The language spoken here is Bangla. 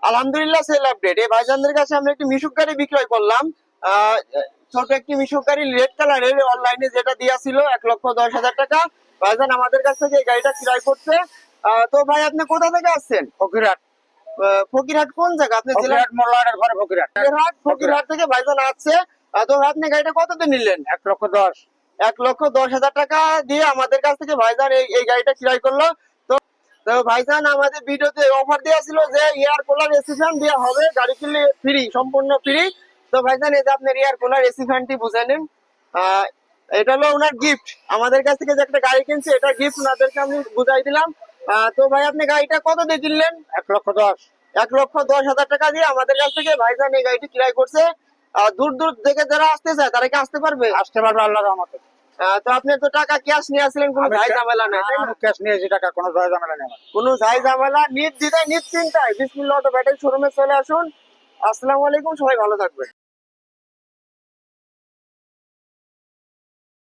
আলহামদুলিল্লাহ সেল আপডেট। এই ভাইজানদের কাছে আমরা একটি মিশুক গাড়ি বিক্রয় করলাম। ছোট একটি মিশুক গাড়ি রেড কালারের, অনলাইনে যেটা দেওয়া ছিল 1,10,000 টাকা। ভাইজান আমাদের কাছ থেকে এই গাড়িটা ক্রয় করছে। তো ভাই আপনি কোথা থেকে আসছেন? ফকিরহাট। ফকিরহাট কোন জায়গা? আপনি জেলা? ফকিরহাট মোল্লাহাটের ঘরে ফকিরহাট। ফকিরহাট থেকে ভাইজান আসছে। তো ভাই আপনি গাড়িটা কততে নিলেন? 1,10,000। 1,10,000 টাকা দিয়ে আমাদের কাছ থেকে ভাইজান এই গাড়িটা ক্রয় করলো। তো তো ভাইজান আমাদের ভিডিওতে অফার দেওয়া ছিল যে এয়ার কুলার এসি ফ্যান দেওয়া হবে, গাড়ি কিনলে ফ্রি, সম্পূর্ণ ফ্রি। তো ভাইজান এই যে আপনার এয়ার কুলার এসি ফ্যানটি বুঝে নিন। এটা হলো ওনার গিফট। আমাদের কাছ থেকে যে একটা গাড়ি কিনছে এটা গিফট ওনাদেরকে আমি বুঝাই দিলাম। তো ভাই আপনি গাড়িটা কত দিয়ে কিনলেন? 1,10,000। 1,10,000 টাকা দিয়ে আমাদের কাছ থেকে ভাইজান এই গাড়িটি ক্রয় করছে। দূর দূর থেকে যারা আসতে চায় তারা কি আসতে পারবে? আসতে পারবে আল্লাহর রহমতে। তো আপনি তো টাকা ক্যাশ নিয়ে আসছিলেন, কোনো ঝাই ঝামেলা নেই, তাই না? ক্যাশ নিয়েছি টাকা, কোনো ঝামেলা নেই। কোনো ঝাই ঝামেলা নিশ্চিন্তায় বিসমিল্লাহ অটো ব্যাটারি শোরুমে চলে আসুন। আসসালামু আলাইকুম, সবাই ভালো থাকবেন।